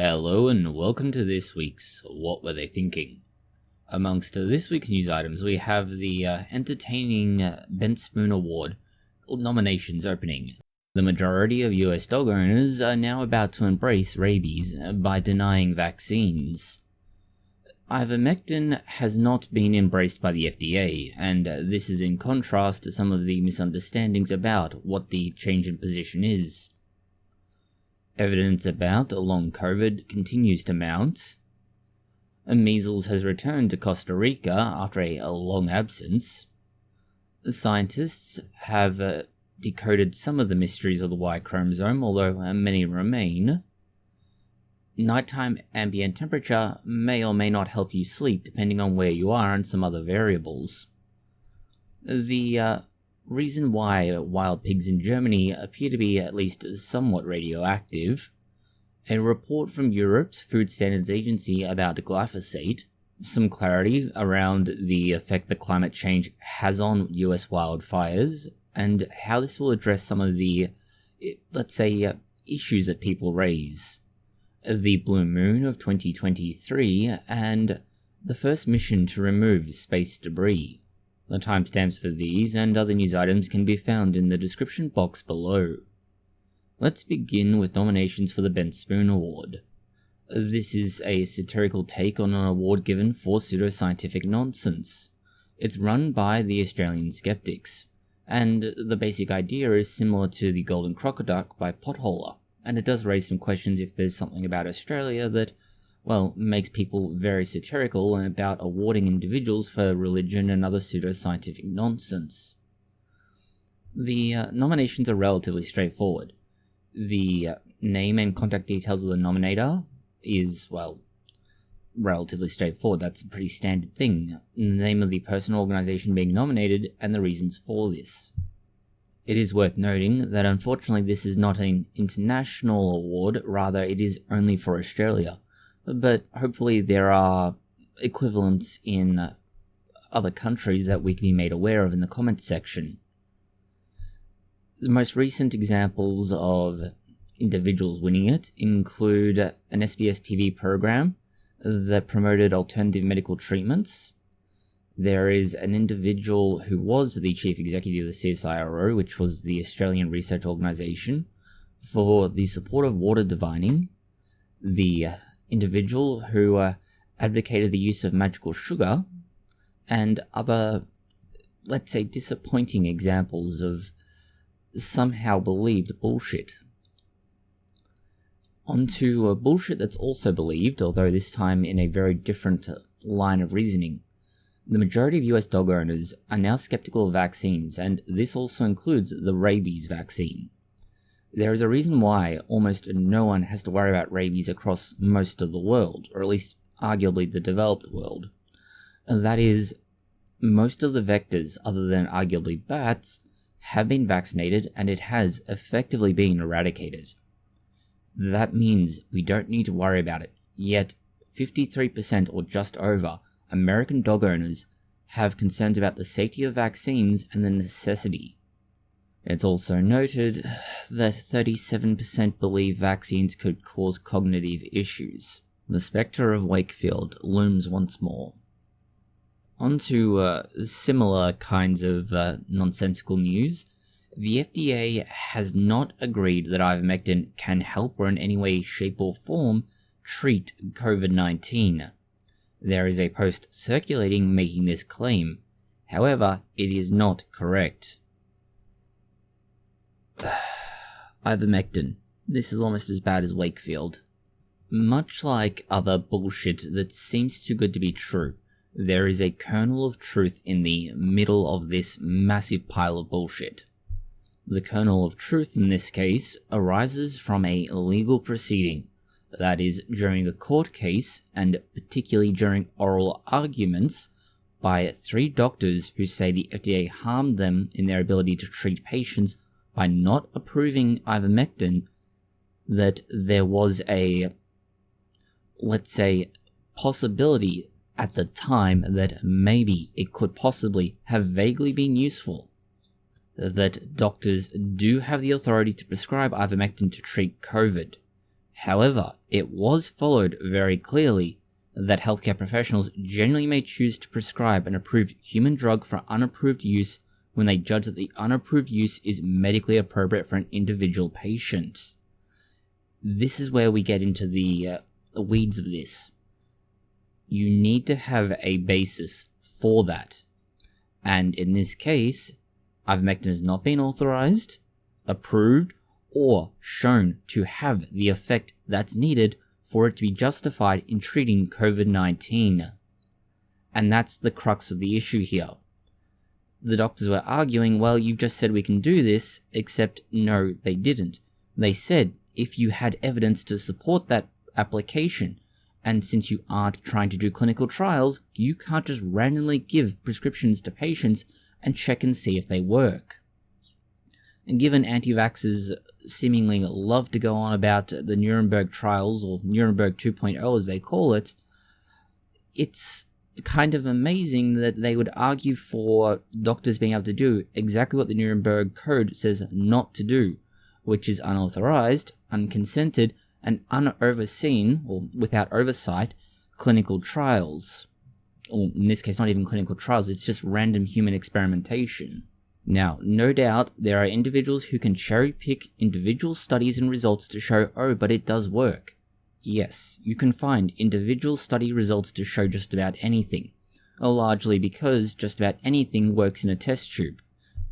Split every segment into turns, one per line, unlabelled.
Hello and welcome to this week's What Were They Thinking? Amongst this week's news items, we have the entertaining Ben Spoon Award nominations opening. The majority of US dog owners are now about to embrace rabies by denying vaccines. Ivermectin has not been embraced by the FDA, and this is in contrast to some of the misunderstandings about what the change in position is. Evidence about long COVID continues to mount. Measles has returned to Costa Rica after a long absence. Scientists have decoded some of the mysteries of the Y chromosome, although many remain. Nighttime ambient temperature may or may not help you sleep depending on where you are and some other variables. The reason why wild pigs in Germany appear to be at least somewhat radioactive. A report from Europe's Food Standards Agency about glyphosate. Some clarity around the effect that climate change has on US wildfires and how this will address some of the, issues that people raise. The blue moon of 2023 and the first mission to remove space debris. The timestamps for these and other news items can be found in the description box below. Let's begin with nominations for the Ben Spoon Award. This is a satirical take on an award given for pseudoscientific nonsense. It's run by the Australian Skeptics, and the basic idea is similar to the Golden Crocoduck by Potholer, and it does raise some questions if there's something about Australia that makes people very satirical and about awarding individuals for religion and other pseudoscientific nonsense. The nominations are relatively straightforward. The name and contact details of the nominator is, relatively straightforward. That's a pretty standard thing. The name of the person or organization being nominated and the reasons for this. It is worth noting that unfortunately this is not an international award, rather it is only for Australia. But hopefully there are equivalents in other countries that we can be made aware of in the comments section. The most recent examples of individuals winning it include an SBS TV program that promoted alternative medical treatments. There is an individual who was the chief executive of the CSIRO, which was the Australian Research Organisation, for the support of water divining. The individual who advocated the use of magical sugar, and other, disappointing examples of somehow believed bullshit. Onto a bullshit that's also believed, although this time in a very different line of reasoning. The majority of US dog owners are now skeptical of vaccines, and this also includes the rabies vaccine. There is a reason why almost no one has to worry about rabies across most of the world, or at least arguably the developed world. And that is, most of the vectors, other than arguably bats, have been vaccinated and it has effectively been eradicated. That means we don't need to worry about it, yet 53% or just over American dog owners have concerns about the safety of vaccines and the necessity. It's also noted that 37% believe vaccines could cause cognitive issues. The spectre of Wakefield looms once more. On to similar kinds of nonsensical news. The FDA has not agreed that ivermectin can help or in any way, shape or form treat COVID-19. There is a post circulating making this claim. However, it is not correct. Ivermectin. This is almost as bad as Wakefield. Much like other bullshit that seems too good to be true, there is a kernel of truth in the middle of this massive pile of bullshit. The kernel of truth in this case arises from a legal proceeding, that is, during a court case and particularly during oral arguments by 3 doctors who say the FDA harmed them in their ability to treat patients by not approving ivermectin, that there was a, possibility at the time that maybe it could possibly have vaguely been useful. That doctors do have the authority to prescribe ivermectin to treat COVID. However, it was followed very clearly that healthcare professionals generally may choose to prescribe an approved human drug for unapproved use when they judge that the unapproved use is medically appropriate for an individual patient. This is where we get into the weeds of this. You need to have a basis for that. And in this case, ivermectin has not been authorized, approved, or shown to have the effect that's needed for it to be justified in treating COVID-19. And that's the crux of the issue here. The doctors were arguing, well, you've just said we can do this, except no, they didn't. They said if you had evidence to support that application, and since you aren't trying to do clinical trials, you can't just randomly give prescriptions to patients and check and see if they work. And given anti-vaxxers seemingly love to go on about the Nuremberg trials, or Nuremberg 2.0 as they call it, it's kind of amazing that they would argue for doctors being able to do exactly what the Nuremberg Code says not to do, which is unauthorized, unconsented, and unoverseen, or without oversight, clinical trials. Or in this case, not even clinical trials, it's just random human experimentation. Now, no doubt, there are individuals who can cherry-pick individual studies and results to show, oh, but it does work. Yes, you can find individual study results to show just about anything, largely because just about anything works in a test tube.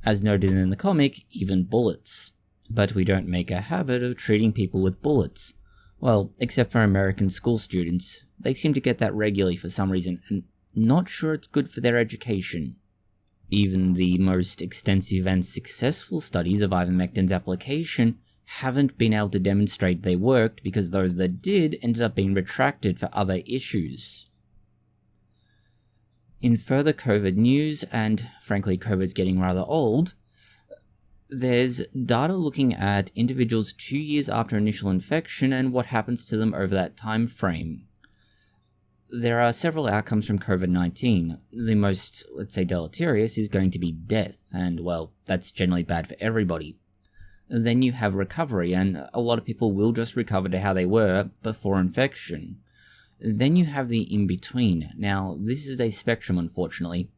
As noted in the comic, even bullets. But we don't make a habit of treating people with bullets. Well, except for American school students. They seem to get that regularly for some reason, and not sure it's good for their education. Even the most extensive and successful studies of ivermectin's application haven't been able to demonstrate they worked because those that did ended up being retracted for other issues. In further COVID news, and frankly COVID's getting rather old, there's data looking at individuals 2 years after initial infection and what happens to them over that time frame. There are several outcomes from COVID-19. The most, let's say, deleterious is going to be death, and well, that's generally bad for everybody. Then you have recovery, and a lot of people will just recover to how they were before infection. Then you have the in-between. Now, this is a spectrum, unfortunately.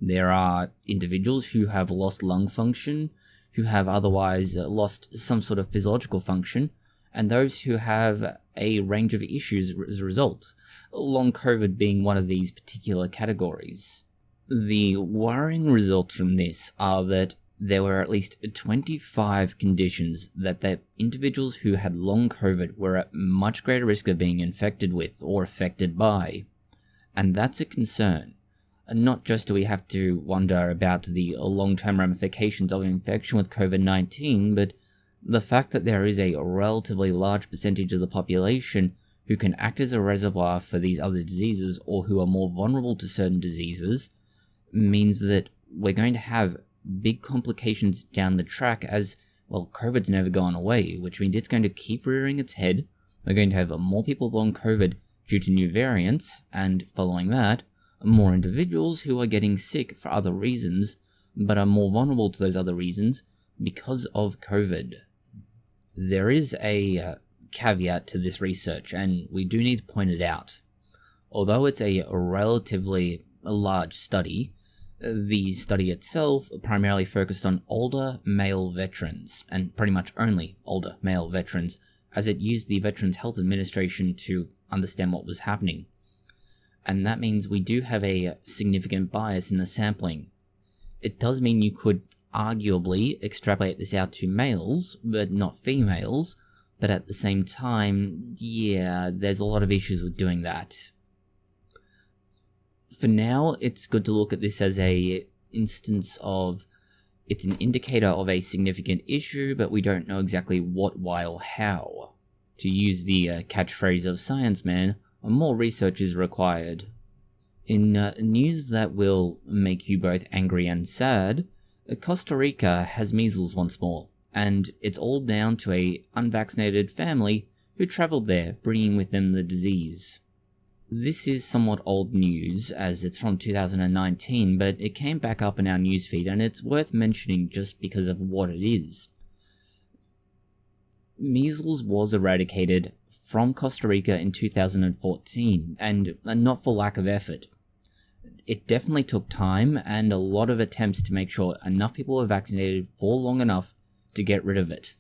There are individuals who have lost lung function, who have otherwise lost some sort of physiological function, and those who have a range of issues as a result, long COVID being one of these particular categories. The worrying results from this are that there were at least 25 conditions that the individuals who had long COVID were at much greater risk of being infected with or affected by. And that's a concern. Not just do we have to wonder about the long-term ramifications of infection with COVID-19, but the fact that there is a relatively large percentage of the population who can act as a reservoir for these other diseases or who are more vulnerable to certain diseases means that we're going to have big complications down the track as, well, COVID's never gone away, which means it's going to keep rearing its head. We're going to have more people with long COVID due to new variants, and following that, more individuals who are getting sick for other reasons, but are more vulnerable to those other reasons because of COVID. There is a caveat to this research, and we do need to point it out. Although it's a relatively large study, the study itself primarily focused on older male veterans, and pretty much only older male veterans, as it used the Veterans Health Administration to understand what was happening. And that means we do have a significant bias in the sampling. It does mean you could arguably extrapolate this out to males, but not females, but at the same time, yeah, there's a lot of issues with doing that. For now, it's good to look at this as a instance of, it's an indicator of a significant issue, but we don't know exactly what, why, or how. To use the catchphrase of Science Man, more research is required. In news that will make you both angry and sad, Costa Rica has measles once more, and it's all down to a unvaccinated family who travelled there, bringing with them the disease. This is somewhat old news, as it's from 2019, but it came back up in our newsfeed, and it's worth mentioning just because of what it is. Measles was eradicated from Costa Rica in 2014, and not for lack of effort. It definitely took time and a lot of attempts to make sure enough people were vaccinated for long enough to get rid of it.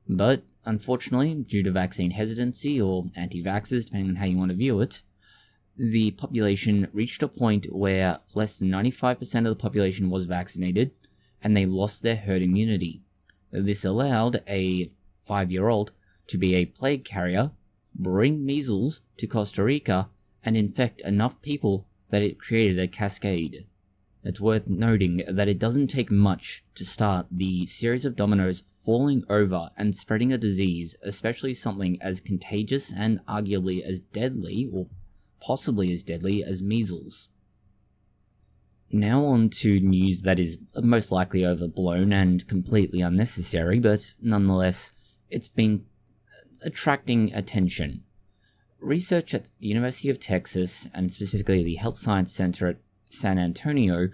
But, unfortunately, due to vaccine hesitancy or anti-vaxxers, depending on how you want to view it, the population reached a point where less than 95% of the population was vaccinated, and they lost their herd immunity. This allowed a 5-year-old to be a plague carrier, bring measles to Costa Rica, and infect enough people that it created a cascade. It's worth noting that it doesn't take much to start the series of dominoes falling over and spreading a disease, especially something as contagious and arguably as deadly, or possibly as deadly, as measles. Now on to news that is most likely overblown and completely unnecessary, but nonetheless, it's been attracting attention. Research at the University of Texas, and specifically the Health Science Center at San Antonio,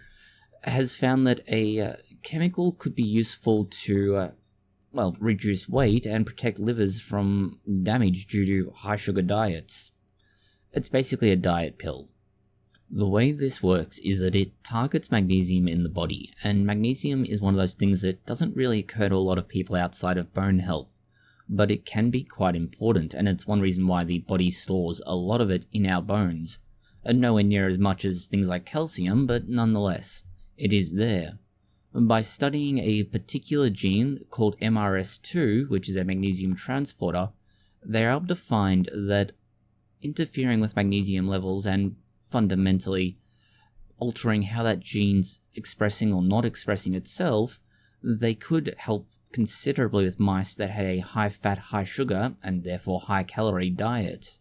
has found that a chemical could be useful to, reduce weight and protect livers from damage due to high sugar diets. It's basically a diet pill. The way this works is that it targets magnesium in the body, and magnesium is one of those things that doesn't really occur to a lot of people outside of bone health. But it can be quite important, and it's one reason why the body stores a lot of it in our bones. And nowhere near as much as things like calcium, but nonetheless, it is there. By studying a particular gene called MRS2, which is a magnesium transporter, they're able to find that interfering with magnesium levels and fundamentally altering how that gene's expressing or not expressing itself, they could help considerably with mice that had a high-fat, high-sugar, and therefore high-calorie diet.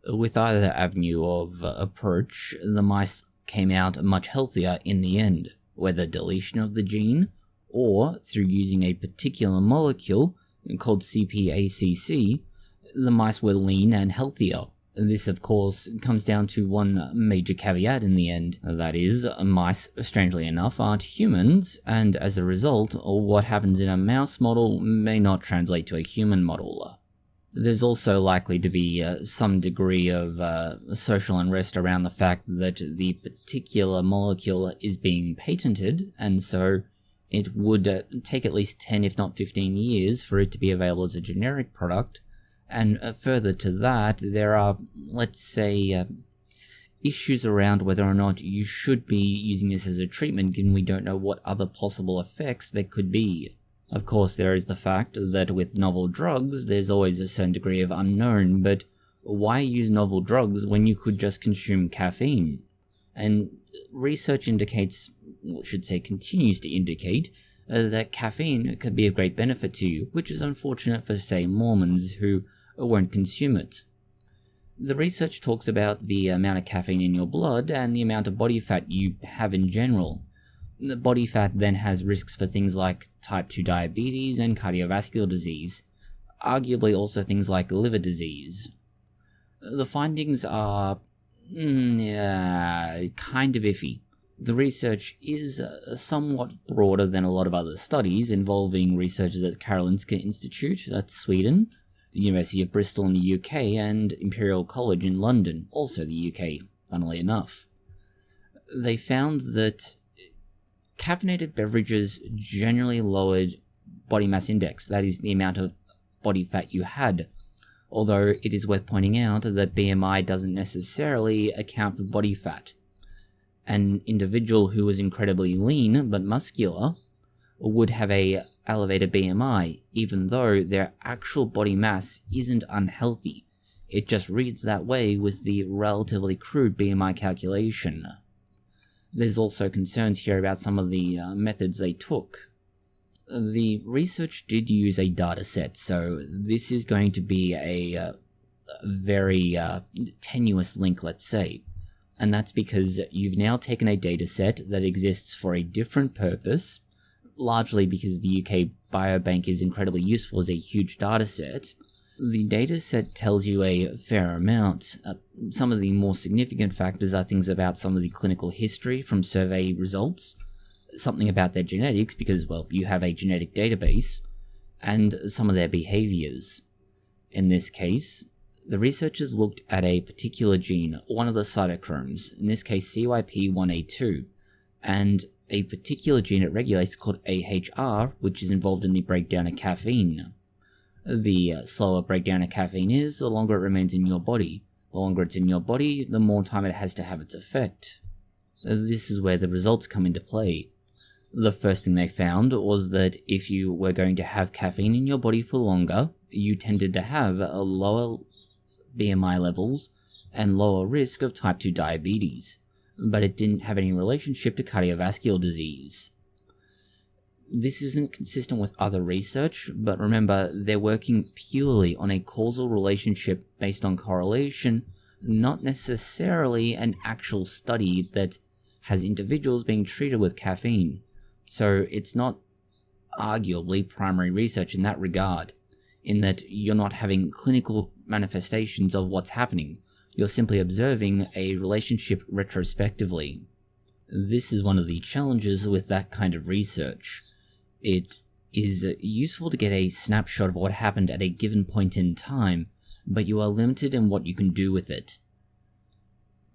With either avenue of approach, the mice came out much healthier in the end, whether deletion of the gene, or through using a particular molecule called CPACC, the mice were lean and healthier. This, of course, comes down to one major caveat in the end. That is, mice, strangely enough, aren't humans, and as a result, what happens in a mouse model may not translate to a human model. There's also likely to be some degree of social unrest around the fact that the particular molecule is being patented, and so it would take at least 10 if not 15 years for it to be available as a generic product. And further to that, there are, let's say, issues around whether or not you should be using this as a treatment, given we don't know what other possible effects there could be. Of course, there is the fact that with novel drugs, there's always a certain degree of unknown, but why use novel drugs when you could just consume caffeine? And research indicates, or should say continues to indicate, that caffeine could be of great benefit to you, which is unfortunate for, say, Mormons who won't consume it. The research talks about the amount of caffeine in your blood and the amount of body fat you have in general. The body fat then has risks for things like type 2 diabetes and cardiovascular disease, arguably also things like liver disease. The findings are kind of iffy. The research is somewhat broader than a lot of other studies involving researchers at the Karolinska Institute, that's Sweden, the University of Bristol in the UK, and Imperial College in London, also the UK, funnily enough. They found that caffeinated beverages generally lowered body mass index, that is, the amount of body fat you had, although it is worth pointing out that BMI doesn't necessarily account for body fat. An individual who was incredibly lean but muscular would have a elevated BMI, even though their actual body mass isn't unhealthy. It just reads that way with the relatively crude BMI calculation. There's also concerns here about some of the methods they took. The research did use a data set, so this is going to be a very tenuous link, let's say. And that's because you've now taken a data set that exists for a different purpose, largely because the UK Biobank is incredibly useful as a huge data set. The data set tells you a fair amount. Some of the more significant factors are things about some of the clinical history from survey results, something about their genetics, because, well, you have a genetic database, and some of their behaviors. In this case, the researchers looked at a particular gene, one of the cytochromes, in this case CYP1A2, and a particular gene it regulates called AHR, which is involved in the breakdown of caffeine. The slower breakdown of caffeine is, the longer it remains in your body. The longer it's in your body, the more time it has to have its effect. This is where the results come into play. The first thing they found was that if you were going to have caffeine in your body for longer, you tended to have a lower BMI levels and lower risk of type 2 diabetes, but it didn't have any relationship to cardiovascular disease. This isn't consistent with other research, but remember, they're working purely on a causal relationship based on correlation, not necessarily an actual study that has individuals being treated with caffeine. So it's not arguably primary research in that regard, in that you're not having clinical manifestations of what's happening. You're simply observing a relationship retrospectively. This is one of the challenges with that kind of research. It is useful to get a snapshot of what happened at a given point in time, but you are limited in what you can do with it.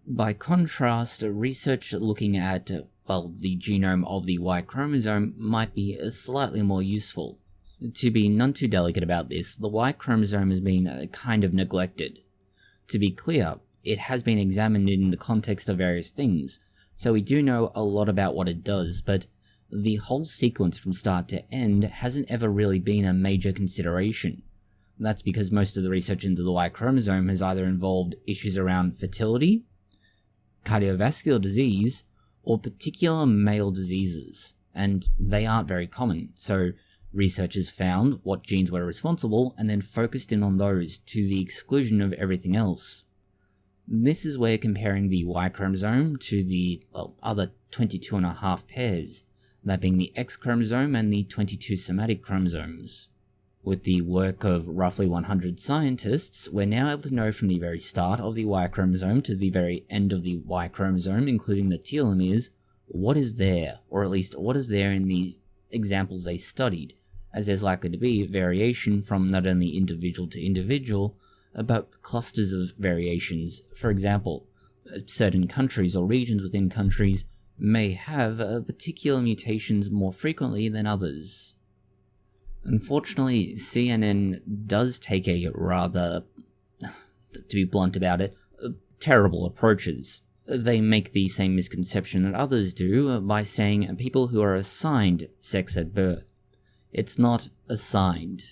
By contrast, research looking at, the genome of the Y chromosome might be slightly more useful. To be none too delicate about this, the Y chromosome has been kind of neglected. To be clear, it has been examined in the context of various things, so we do know a lot about what it does, but the whole sequence from start to end hasn't ever really been a major consideration. That's because most of the research into the Y chromosome has either involved issues around fertility, cardiovascular disease, or particular male diseases, and they aren't very common, so researchers found what genes were responsible and then focused in on those to the exclusion of everything else. This is where comparing the Y chromosome to the other 22.5 pairs, that being the X chromosome and the 22 somatic chromosomes. With the work of roughly 100 scientists, we're now able to know from the very start of the Y chromosome to the very end of the Y chromosome, including the telomeres, what is there, or at least what is there in the examples they studied, as there's likely to be variation from not only individual to individual, but clusters of variations. For example, certain countries or regions within countries may have particular mutations more frequently than others. Unfortunately, CNN does take a rather, to be blunt about it, terrible approaches. They make the same misconception that others do by saying people who are assigned sex at birth. It's not assigned.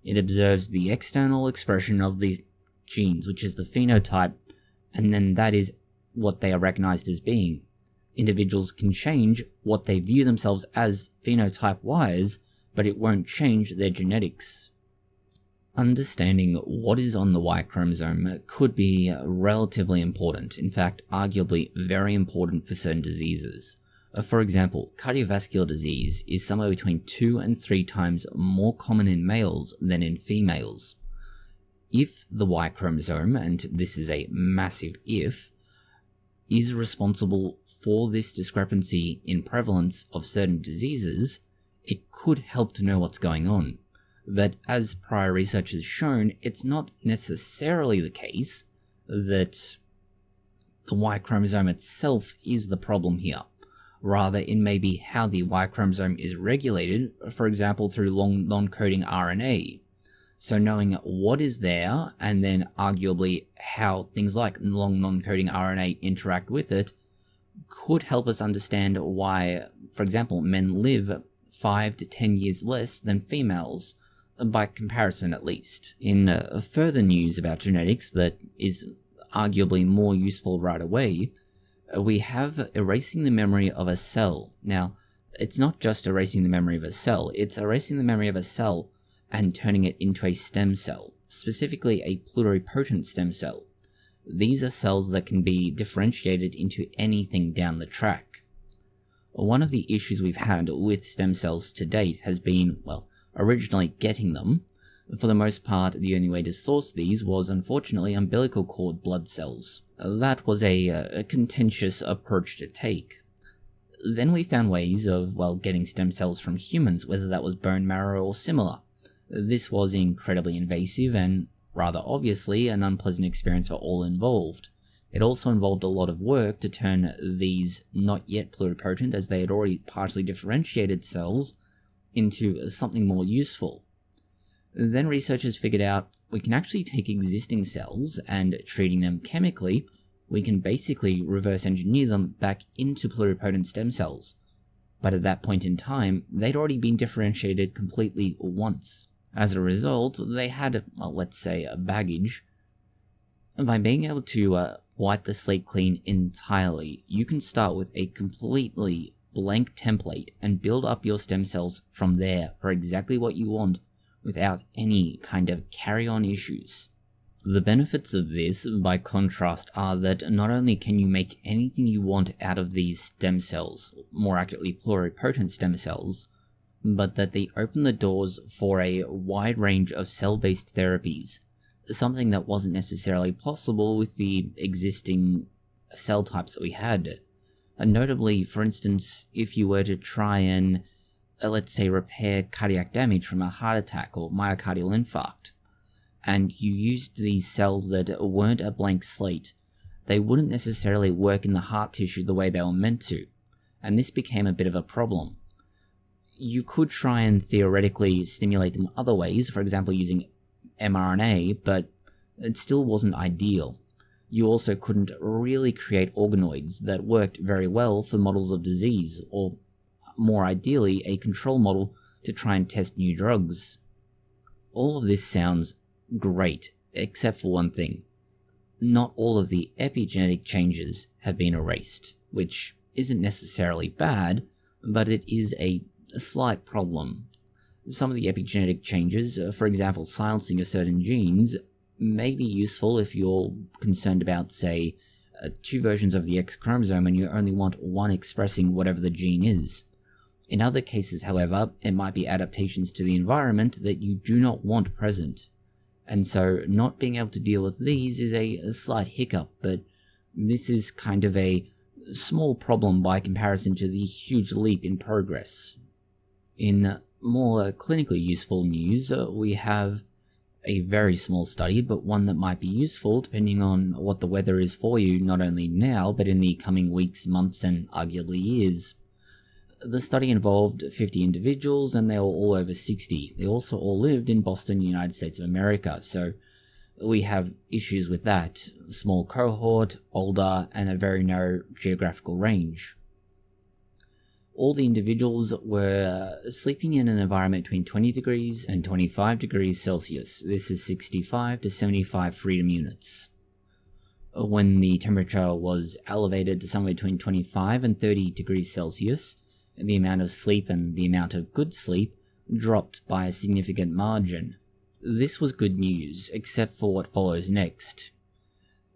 It observes the external expression of the genes, which is the phenotype, and then that is what they are recognized as being. Individuals can change what they view themselves as phenotype-wise, but it won't change their genetics. Understanding what is on the Y chromosome could be relatively important, in fact, arguably very important for certain diseases. For example, cardiovascular disease is somewhere between 2 and 3 times more common in males than in females. If the Y chromosome, and this is a massive if, is responsible for this discrepancy in prevalence of certain diseases, it could help to know what's going on. But as prior research has shown, it's not necessarily the case that the Y chromosome itself is the problem here. Rather, it may be how the Y chromosome is regulated, for example through long non-coding RNA. So knowing what is there, and then arguably how things like long non-coding RNA interact with it, could help us understand why, for example, men live 5 to 10 years less than females, by comparison at least. In further news about genetics that is arguably more useful right away, we have erasing the memory of a cell. Now, it's not just erasing the memory of a cell, it's erasing the memory of a cell and turning it into a stem cell, specifically a pluripotent stem cell. These are cells that can be differentiated into anything down the track. One of the issues we've had with stem cells to date has been, originally getting them. For the most part, the only way to source these was unfortunately umbilical cord blood cells. That was a contentious approach to take. Then we found ways of, getting stem cells from humans, whether that was bone marrow or similar. This was incredibly invasive and, rather obviously, an unpleasant experience for all involved. It also involved a lot of work to turn these not yet pluripotent, as they had already partially differentiated cells, into something more useful. Then researchers figured out we can actually take existing cells and, treating them chemically, we can basically reverse engineer them back into pluripotent stem cells. But at that point in time, they'd already been differentiated completely once. As a result, they had, let's say, a baggage. And by being able to wipe the slate clean entirely, you can start with a completely blank template and build up your stem cells from there for exactly what you want without any kind of carry-on issues. The benefits of this, by contrast, are that not only can you make anything you want out of these stem cells, more accurately pluripotent stem cells, but that they open the doors for a wide range of cell-based therapies, something that wasn't necessarily possible with the existing cell types that we had. And notably, for instance, if you were to try and, let's say, repair cardiac damage from a heart attack or myocardial infarct, and you used these cells that weren't a blank slate, they wouldn't necessarily work in the heart tissue the way they were meant to, and this became a bit of a problem. You could try and theoretically stimulate them other ways, for example using mRNA, but it still wasn't ideal. You also couldn't really create organoids that worked very well for models of disease, or more ideally, a control model to try and test new drugs. All of this sounds great, except for one thing. Not all of the epigenetic changes have been erased, which isn't necessarily bad, but it is a slight problem. Some of the epigenetic changes, for example silencing of certain genes, may be useful if you're concerned about, say, two versions of the X chromosome and you only want one expressing whatever the gene is. In other cases, however, it might be adaptations to the environment that you do not want present. And so not being able to deal with these is a slight hiccup, but this is kind of a small problem by comparison to the huge leap in progress. In more clinically useful news, we have a very small study, but one that might be useful depending on what the weather is for you, not only now, but in the coming weeks, months, and arguably years. The study involved 50 individuals, and they were all over 60. They also all lived in Boston, United States of America, so we have issues with that. A small cohort, older, and a very narrow geographical range. All the individuals were sleeping in an environment between 20 degrees and 25 degrees Celsius. This is 65 to 75 freedom units. When the temperature was elevated to somewhere between 25 and 30 degrees Celsius, the amount of sleep and the amount of good sleep dropped by a significant margin. This was good news, except for what follows next.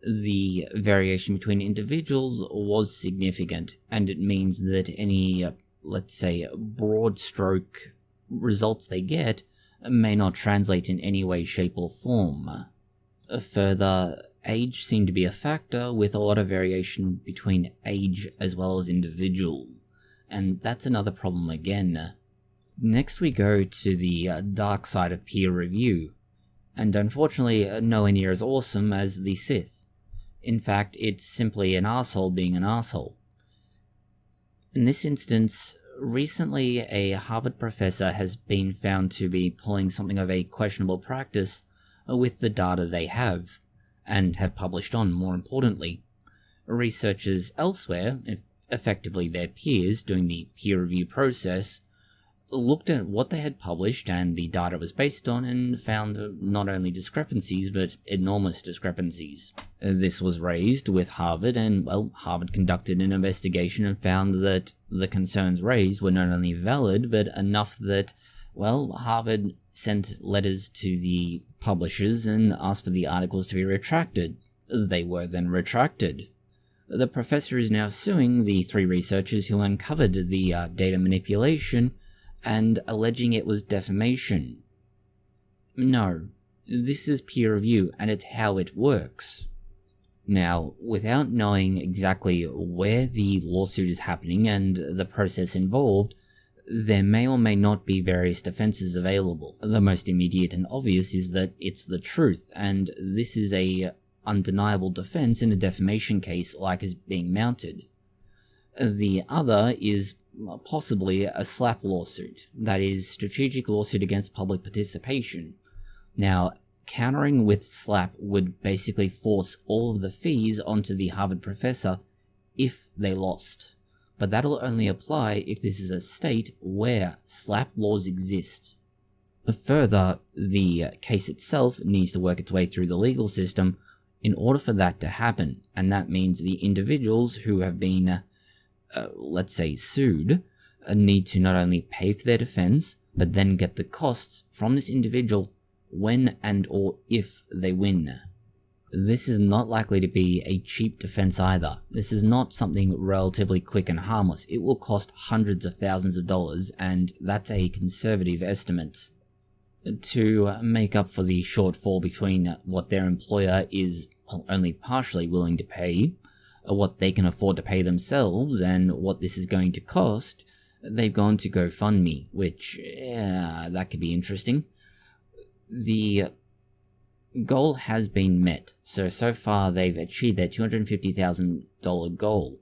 The variation between individuals was significant, and it means that any, let's say, broad stroke results they get may not translate in any way, shape, or form. Further, age seemed to be a factor, with a lot of variation between age as well as individual. And that's another problem again. Next we go to the dark side of peer review, and unfortunately nowhere near as awesome as the Sith. In fact, it's simply an arsehole being an arsehole. In this instance, recently a Harvard professor has been found to be pulling something of a questionable practice with the data they have, and have published on, more importantly. Researchers elsewhere, effectively their peers doing the peer review process, looked at what they had published and the data it was based on and found not only discrepancies but enormous discrepancies. This was raised with Harvard, and Harvard conducted an investigation and found that the concerns raised were not only valid but enough that, Harvard sent letters to the publishers and asked for the articles to be retracted. They were then retracted. The professor is now suing the 3 researchers who uncovered the data manipulation and alleging it was defamation. No, this is peer review and it's how it works. Now, without knowing exactly where the lawsuit is happening and the process involved, there may or may not be various defenses available. The most immediate and obvious is that it's the truth, and this is a undeniable defense in a defamation case like is being mounted. The other is possibly a SLAPP lawsuit, that is, strategic lawsuit against public participation. Now, countering with SLAPP would basically force all of the fees onto the Harvard professor if they lost. But that'll only apply if this is a state where SLAPP laws exist. Further, the case itself needs to work its way through the legal system in order for that to happen, and that means the individuals who have been, let's say, sued, need to not only pay for their defense, but then get the costs from this individual when and or if they win. This is not likely to be a cheap defense either. This is not something relatively quick and harmless. It will cost hundreds of thousands of dollars, and that's a conservative estimate. To make up for the shortfall between what their employer is only partially willing to pay, what they can afford to pay themselves, and what this is going to cost, they've gone to GoFundMe, which, that could be interesting. The goal has been met, so far they've achieved their $250,000 goal,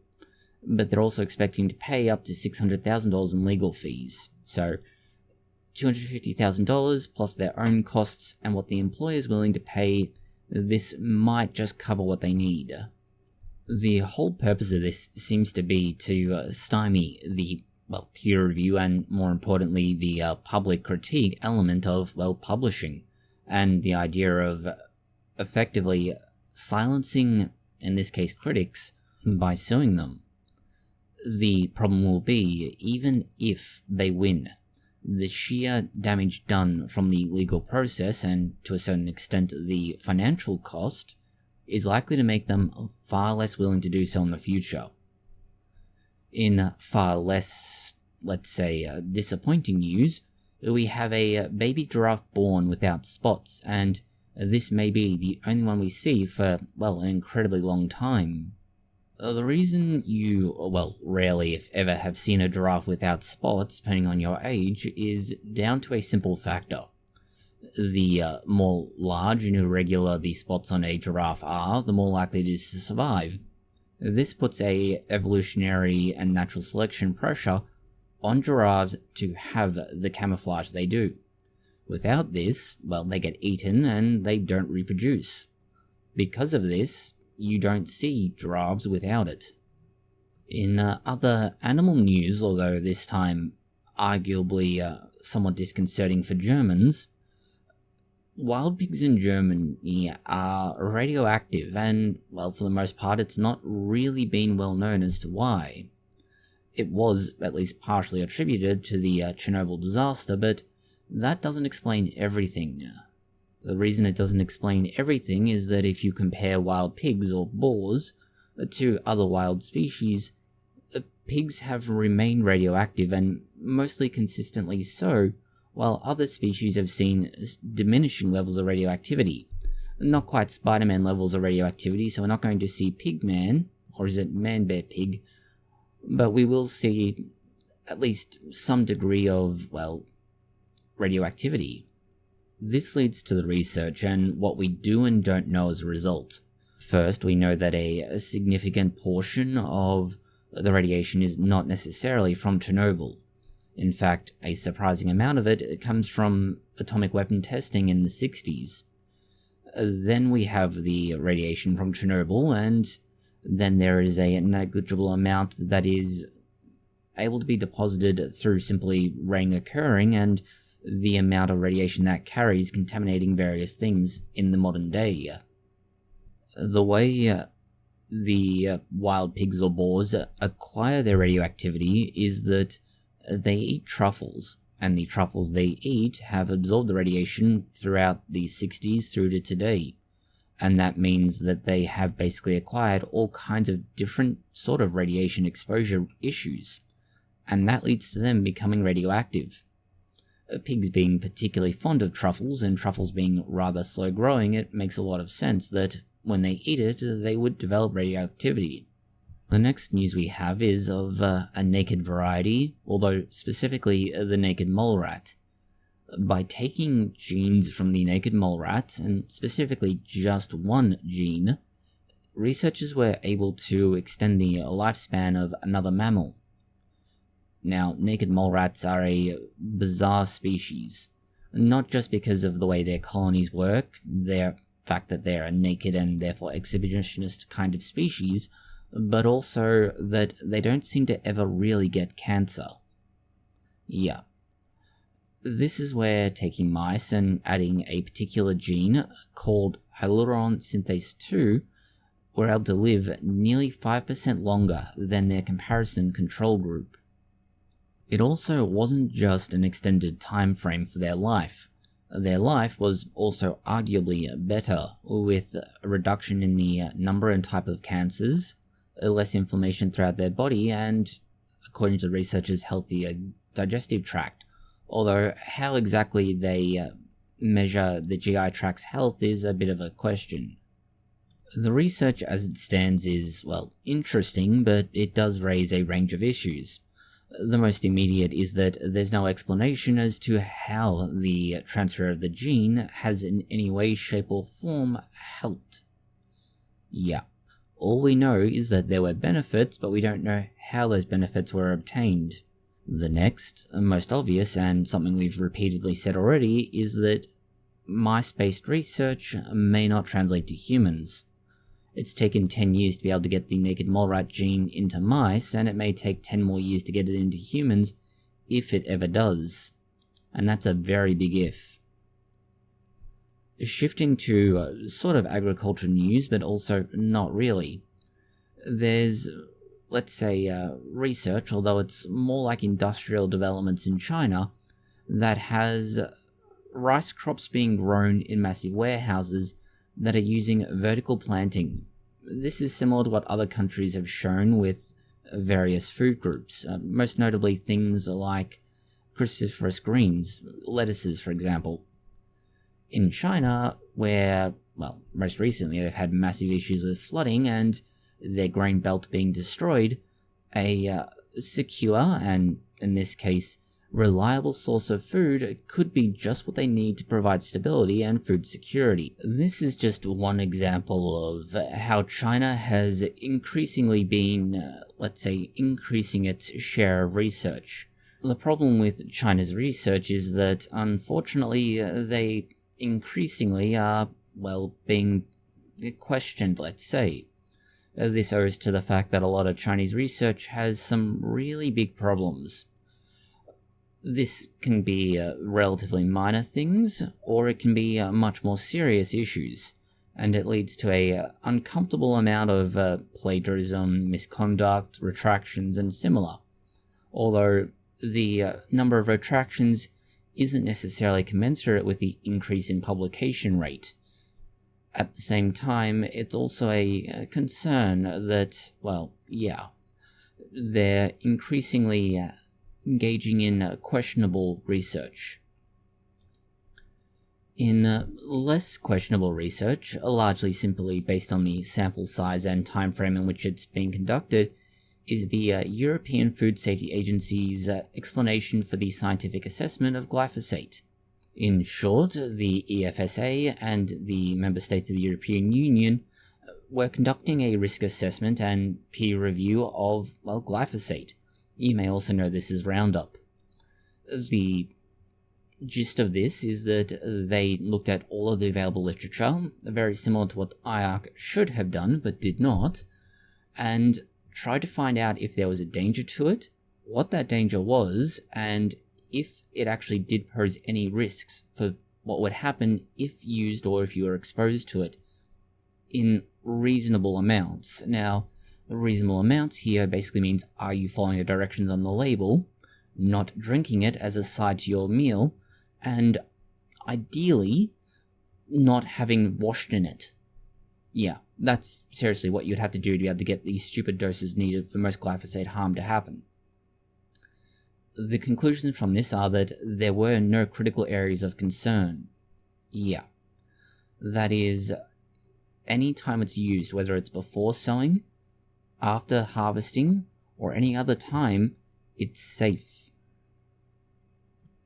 but they're also expecting to pay up to $600,000 in legal fees. So $250,000 plus their own costs and what the employer is willing to pay, this might just cover what they need. The whole purpose of this seems to be to stymie the peer review and, more importantly, the public critique element of, publishing, and the idea of effectively silencing, in this case, critics by suing them. The problem will be, even if they win, the sheer damage done from the legal process, and to a certain extent the financial cost, is likely to make them far less willing to do so in the future. In far less, let's say, disappointing news, we have a baby giraffe born without spots, and this may be the only one we see for, an incredibly long time. The reason you, rarely if ever have seen a giraffe without spots, depending on your age, is down to a simple factor. The more large and irregular the spots on a giraffe are, the more likely it is to survive. This puts a evolutionary and natural selection pressure on giraffes to have the camouflage they do. Without this, they get eaten and they don't reproduce. Because of this, you don't see giraffes without it. In other animal news, although this time arguably somewhat disconcerting for Germans, wild pigs in Germany are radioactive, and, for the most part, it's not really been well known as to why. It was at least partially attributed to the Chernobyl disaster, but that doesn't explain everything. The reason it doesn't explain everything is that if you compare wild pigs or boars to other wild species, pigs have remained radioactive, and mostly consistently so, while other species have seen diminishing levels of radioactivity. Not quite Spider-Man levels of radioactivity, so we're not going to see Pigman, or is it Man-Bear-Pig, but we will see at least some degree of, radioactivity. This leads to the research and what we do and don't know as a result. First, we know that a significant portion of the radiation is not necessarily from Chernobyl. In fact, a surprising amount of it comes from atomic weapon testing in the 60s. Then we have the radiation from Chernobyl, and then there is a negligible amount that is able to be deposited through simply rain occurring, and the amount of radiation that carries contaminating various things in the modern day. The way the wild pigs or boars acquire their radioactivity is that they eat truffles, and the truffles they eat have absorbed the radiation throughout the 60s through to today. And that means that they have basically acquired all kinds of different sort of radiation exposure issues, and that leads to them becoming radioactive. Pigs being particularly fond of truffles, and truffles being rather slow growing, it makes a lot of sense that when they eat it, they would develop radioactivity. The next news we have is of a naked variety, although specifically the naked mole rat. By taking genes from the naked mole rat, and specifically just one gene, researchers were able to extend the lifespan of another mammal. Now, naked mole rats are a bizarre species, not just because of the way their colonies work, their fact that they're a naked and therefore exhibitionist kind of species, but also that they don't seem to ever really get cancer. Yeah. This is where taking mice and adding a particular gene called hyaluron synthase 2 were able to live nearly 5% longer than their comparison control group. It also wasn't just an extended time frame for their life. Their life was also arguably better, with a reduction in the number and type of cancers, less inflammation throughout their body, and, according to researchers, healthier digestive tract. Although how exactly they measure the GI tract's health is a bit of a question. The research as it stands is, well, interesting, but it does raise a range of issues. The most immediate is that there's no explanation as to how the transfer of the gene has in any way, shape, or form helped. Yeah. All we know is that there were benefits, but we don't know how those benefits were obtained. The next, most obvious, and something we've repeatedly said already, is that mice-based research may not translate to humans. It's taken 10 years to be able to get the naked mole rat gene into mice, and it may take 10 more years to get it into humans, if it ever does. And that's a very big if. Shifting to sort of agriculture news, but also not really. There's, let's say, research, although it's more like industrial developments in China, that has rice crops being grown in massive warehouses that are using vertical planting. This is similar to what other countries have shown with various food groups, most notably things like cruciferous greens, lettuces for example. In China, where, well, most recently they've had massive issues with flooding and their grain belt being destroyed, a secure and, in this case, reliable source of food could be just what they need to provide stability and food security. This is just one example of how China has increasingly been, let's say, increasing its share of research. The problem with China's research is that, unfortunately, they increasingly are, well, being questioned, let's say. This owes to the fact that a lot of Chinese research has some really big problems. This can be relatively minor things, or it can be much more serious issues, and it leads to a uncomfortable amount of plagiarism, misconduct, retractions, and similar. Although the number of retractions isn't necessarily commensurate with the increase in publication rate. At the same time, it's also a concern that, well, yeah, they're increasingly engaging in questionable research. In less questionable research, largely simply based on the sample size and time frame in which it's being conducted, is the European Food Safety Agency's explanation for the scientific assessment of glyphosate. In short, the EFSA and the member states of the European Union were conducting a risk assessment and peer review of, well, glyphosate. You may also know this as Roundup. The gist of this is that they looked at all of the available literature, very similar to what IARC should have done but did not, and tried to find out if there was a danger to it, what that danger was, and if it actually did pose any risks for what would happen if used or if you were exposed to it in reasonable amounts. Now, reasonable amounts here basically means, are you following the directions on the label, not drinking it as a side to your meal, and ideally not having washed in it. Yeah, that's seriously what you'd have to do to be able to get these stupid doses needed for most glyphosate harm to happen. The conclusions from this are that there were no critical areas of concern. Yeah. That is, any time it's used, whether it's before sowing, after harvesting or any other time, it's safe.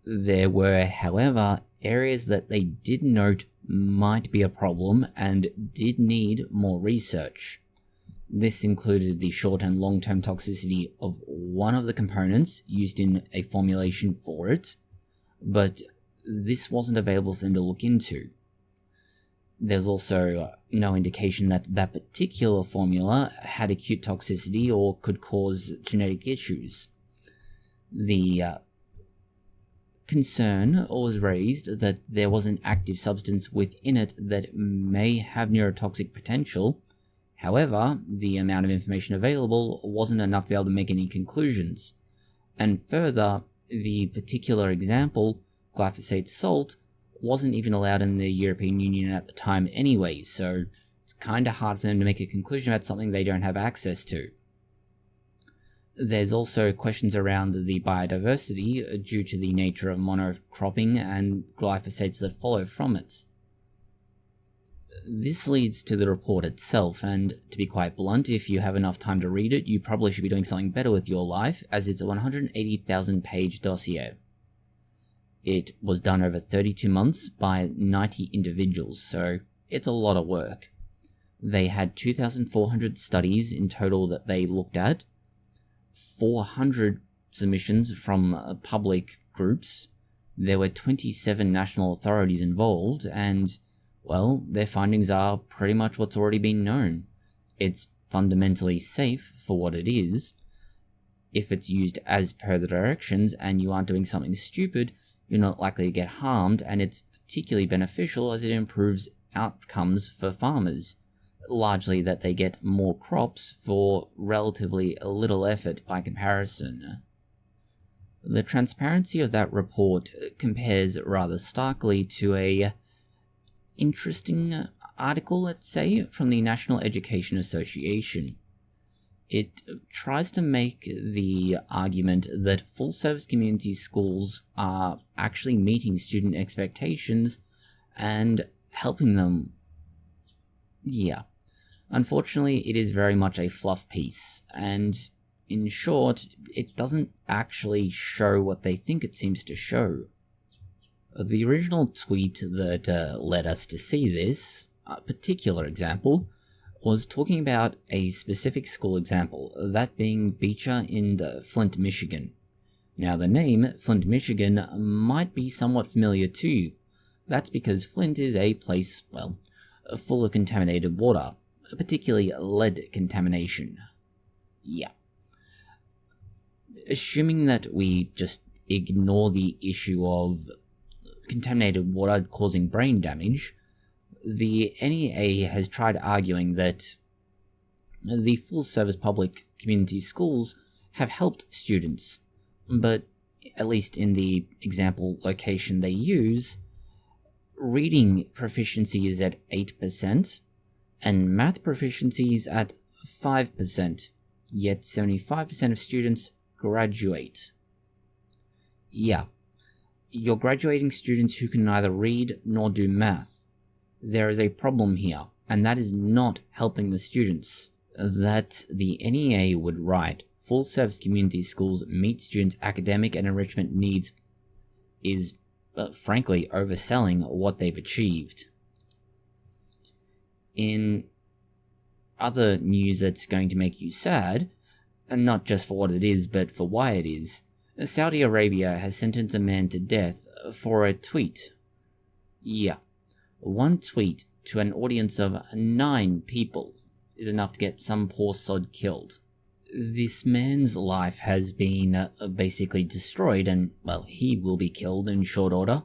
There were, however, areas that they did note might be a problem and did need more research. This included the short and long-term toxicity of one of the components used in a formulation for it, but this wasn't available for them to look into. There's also no indication that that particular formula had acute toxicity or could cause genetic issues. The concern was raised that there was an active substance within it that may have neurotoxic potential. However, the amount of information available wasn't enough to be able to make any conclusions. And further, the particular example, glyphosate salt, wasn't even allowed in the European Union at the time anyway, so it's kind of hard for them to make a conclusion about something they don't have access to. There's also questions around the biodiversity due to the nature of monocropping and glyphosates that follow from it. This leads to the report itself, and to be quite blunt, if you have enough time to read it, you probably should be doing something better with your life, as it's a 180,000-page dossier. It was done over 32 months by 90 individuals, so it's a lot of work. They had 2,400 studies in total that they looked at, 400 submissions from public groups. There were 27 national authorities involved, and, well, their findings are pretty much what's already been known. It's fundamentally safe for what it is. If it's used as per the directions and you aren't doing something stupid, you're not likely to get harmed, and it's particularly beneficial as it improves outcomes for farmers, largely that they get more crops for relatively little effort by comparison. The transparency of that report compares rather starkly to a interesting article, let's say, from the National Education Association. It tries to make the argument that full-service community schools are actually meeting student expectations and helping them. Yeah. Unfortunately, it is very much a fluff piece, and in short, it doesn't actually show what they think it seems to show. The original tweet that led us to see this particular example was talking about a specific school example, that being Beecher in Flint, Michigan. Now, the name Flint, Michigan might be somewhat familiar to you. That's because Flint is a place, well, full of contaminated water, particularly lead contamination. Yeah. Assuming that we just ignore the issue of contaminated water causing brain damage, the NEA has tried arguing that the full-service public community schools have helped students, but at least in the example location they use, reading proficiency is at 8%, and math proficiency is at 5%, yet 75% of students graduate. Yeah, you're graduating students who can neither read nor do math. There is a problem here, and that is not helping the students. That the NEA would write full-service community schools meet students' academic and enrichment needs is, frankly, overselling what they've achieved. In other news that's going to make you sad, and not just for what it is, but for why it is, Saudi Arabia has sentenced a man to death for a tweet. Yeah. One tweet to an audience of 9 people is enough to get some poor sod killed. This man's life has been basically destroyed, and, well, he will be killed in short order,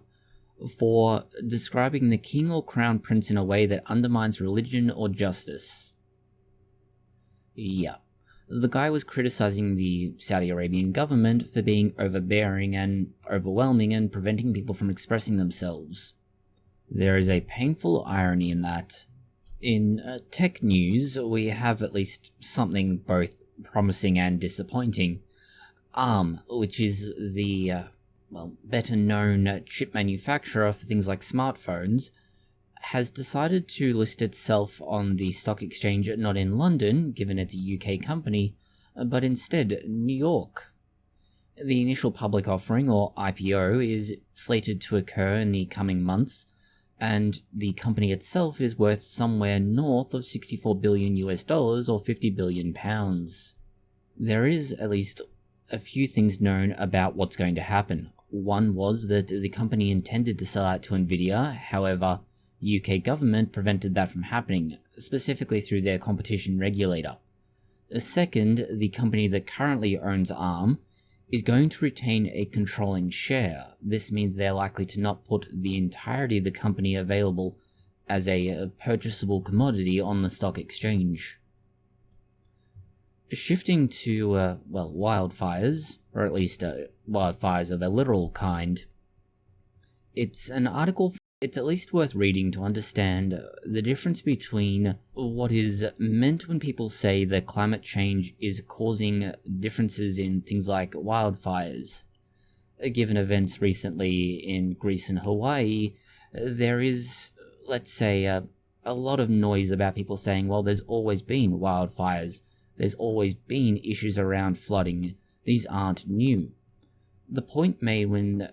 for describing the king or crown prince in a way that undermines religion or justice. Yeah. The guy was criticizing the Saudi Arabian government for being overbearing and overwhelming and preventing people from expressing themselves. There is a painful irony in that. In tech news, we have at least something both promising and disappointing. ARM, which is the, better known chip manufacturer for things like smartphones, has decided to list itself on the stock exchange not in London, given it's a UK company, but instead New York. The initial public offering, or IPO, is slated to occur in the coming months, and the company itself is worth somewhere north of $64 billion or 50 billion pounds. There is at least a few things known about what's going to happen. One was that the company intended to sell out to Nvidia, however, the UK government prevented that from happening, specifically through their competition regulator. Second, the company that currently owns ARM is going to retain a controlling share. This means they're likely to not put the entirety of the company available as a purchasable commodity on the stock exchange. Shifting to, wildfires, or at least wildfires of a literal kind, it's an article it's at least worth reading to understand the difference between what is meant when people say that climate change is causing differences in things like wildfires. Given events recently in Greece and Hawaii, there is, let's say, a lot of noise about people saying, well, there's always been wildfires, there's always been issues around flooding, these aren't new. The point made when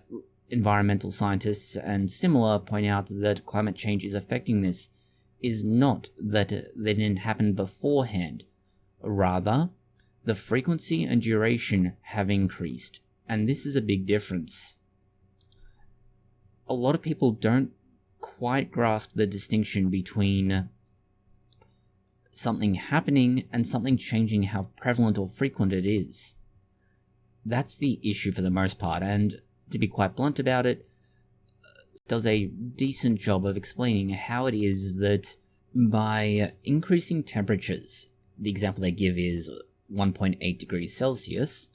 environmental scientists and similar point out that climate change is affecting this is not that they didn't happen beforehand. Rather, the frequency and duration have increased, and this is a big difference. A lot of people don't quite grasp the distinction between something happening and something changing how prevalent or frequent it is. That's the issue for the most part, and to be quite blunt about it, does a decent job of explaining how it is that by increasing temperatures, the example they give is 1.8 degrees Celsius,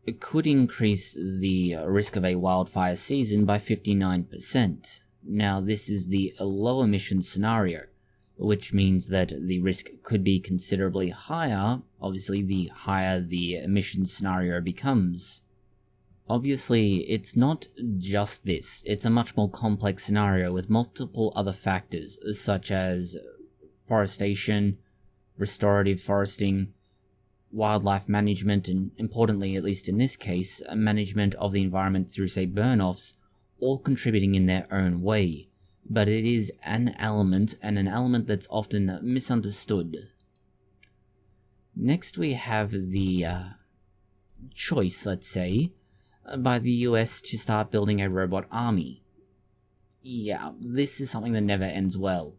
it could increase the risk of a wildfire season by 59%. Now, this is the low emission scenario, which means that the risk could be considerably higher, obviously the higher the emission scenario becomes. Obviously, it's not just this, it's a much more complex scenario with multiple other factors, such as forestation, restorative foresting, wildlife management, and importantly, at least in this case, management of the environment through, say, burn-offs, all contributing in their own way. But it is an element, and an element that's often misunderstood. Next we have the choice, let's say, by the US to start building a robot army. Yeah, this is something that never ends well.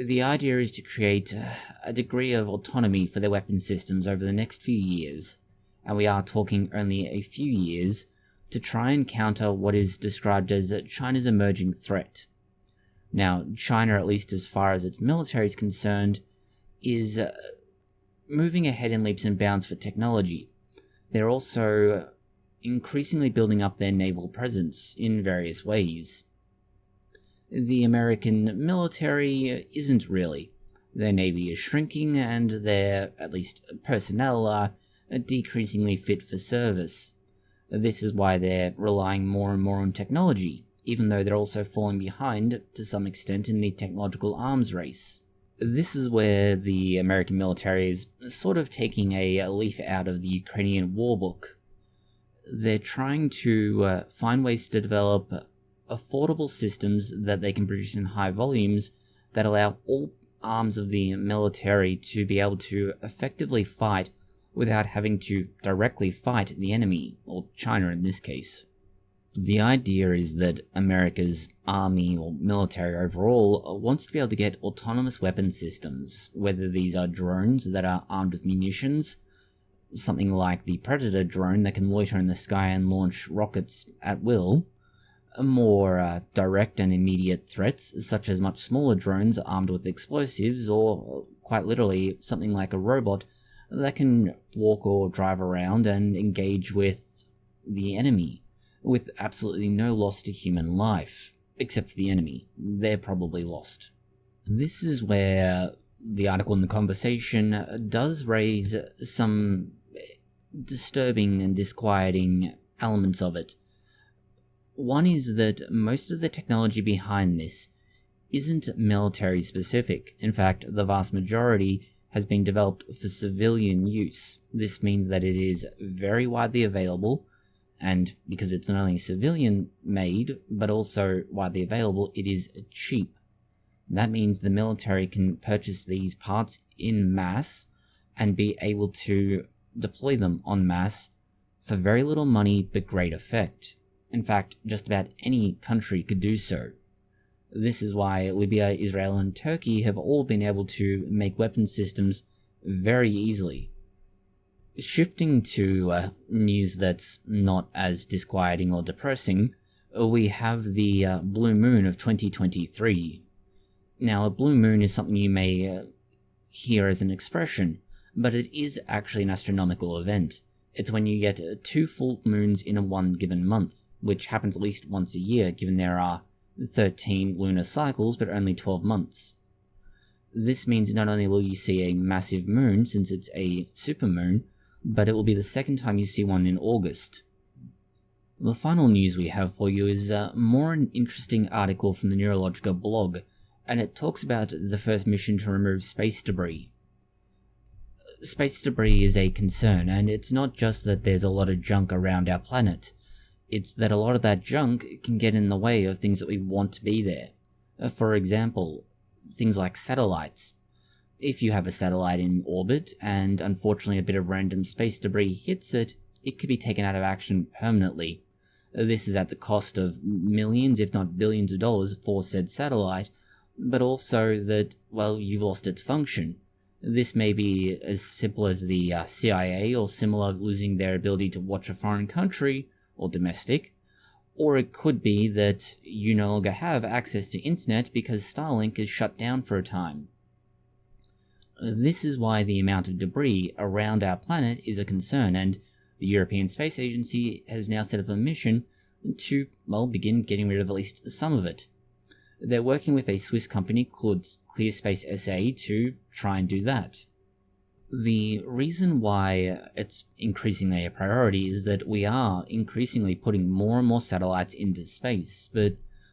The idea is to create a degree of autonomy for their weapon systems over the next few years, and we are talking only a few years, to try and counter what is described as China's emerging threat. Now, China, at least as far as its military is concerned, is moving ahead in leaps and bounds for technology. They're also increasingly building up their naval presence in various ways. The American military isn't really. Their navy is shrinking, and their, at least personnel, are decreasingly fit for service. This is why they're relying more and more on technology, even though they're also falling behind to some extent in the technological arms race. This is where the American military is sort of taking a leaf out of the Ukrainian war book. They're trying to find ways to develop affordable systems that they can produce in high volumes that allow all arms of the military to be able to effectively fight without having to directly fight the enemy, or China in this case. The idea is that America's army or military overall wants to be able to get autonomous weapon systems, whether these are drones that are armed with munitions, something like the Predator drone that can loiter in the sky and launch rockets at will, more direct and immediate threats, such as much smaller drones armed with explosives, or quite literally something like a robot that can walk or drive around and engage with the enemy, with absolutely no loss to human life, except for the enemy. They're probably lost. This is where the article in the conversation does raise some disturbing and disquieting elements of it. One is that most of the technology behind this isn't military specific. In fact, the vast majority has been developed for civilian use. This means that it is very widely available, and because it's not only civilian made, but also widely available, it is cheap. That means the military can purchase these parts in mass and be able to deploy them en masse for very little money but great effect. In fact, just about any country could do so. This is why Libya, Israel, and Turkey have all been able to make weapon systems very easily. Shifting to news that's not as disquieting or depressing, we have the blue moon of 2023. Now, a blue moon is something you may hear as an expression, but it is actually an astronomical event. It's when you get 2 full moons in one given month, which happens at least once a year, given there are 13 lunar cycles but only 12 months. This means not only will you see a massive moon, since it's a supermoon, but it will be the second time you see one in August. The final news we have for you is more an interesting article from the Neurologica blog, and it talks about the first mission to remove space debris. Space debris is a concern, and it's not just that there's a lot of junk around our planet. It's that a lot of that junk can get in the way of things that we want to be there. For example, things like satellites. If you have a satellite in orbit, and unfortunately a bit of random space debris hits it, it could be taken out of action permanently. This is at the cost of millions, if not billions of dollars for said satellite, but also that, well, you've lost its function. This may be as simple as the CIA or similar losing their ability to watch a foreign country, or domestic, or it could be that you no longer have access to internet because Starlink is shut down for a time. This is why the amount of debris around our planet is a concern, and the European Space Agency has now set up a mission to, well, begin getting rid of at least some of it. They're working with a Swiss company called ClearSpace SA to try and do that. The reason why it's increasingly a priority is that we are increasingly putting more and more satellites into space, but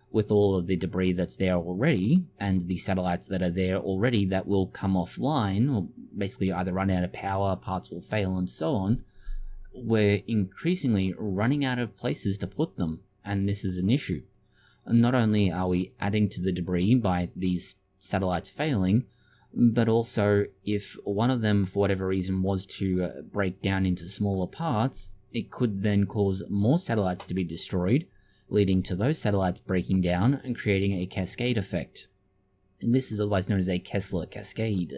with all of the debris that's there already, and the satellites that are there already that will come offline, or basically either run out of power, parts will fail, and so on, we're increasingly running out of places to put them, and this is an issue. Not only are we adding to the debris by these satellites failing, but also if one of them, for whatever reason, was to break down into smaller parts, it could then cause more satellites to be destroyed, leading to those satellites breaking down and creating a cascade effect. And this is otherwise known as a Kessler cascade.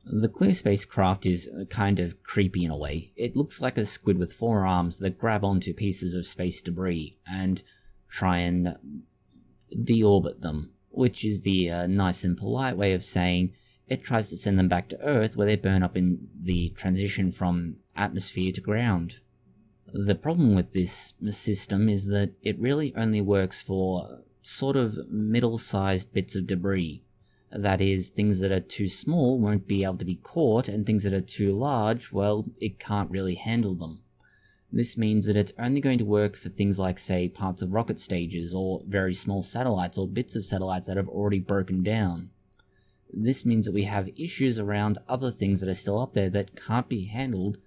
The ClearSpace craft is kind of creepy in a way. It looks like a squid with 4 arms that grab onto pieces of space debris and try and deorbit them, which is the nice and polite way of saying it tries to send them back to Earth, where they burn up in the transition from atmosphere to ground. The problem with this system is that it really only works for sort of middle-sized bits of debris. That is, things that are too small won't be able to be caught, and things that are too large, well, it can't really handle them. This means that it's only going to work for things like, say, parts of rocket stages, or very small satellites, or bits of satellites that have already broken down. This means that we have issues around other things that are still up there that can't be handled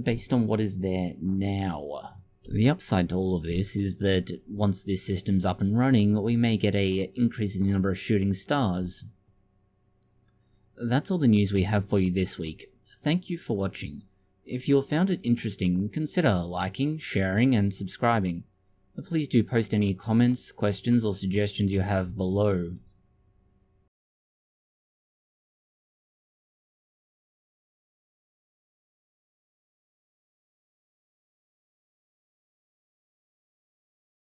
based on what is there now. The upside to all of this is that once this system's up and running, we may get an increase in the number of shooting stars. That's all the news we have for you this week. Thank you for watching. If you found it interesting, consider liking, sharing, and subscribing. Please do post any comments, questions, or suggestions you have below.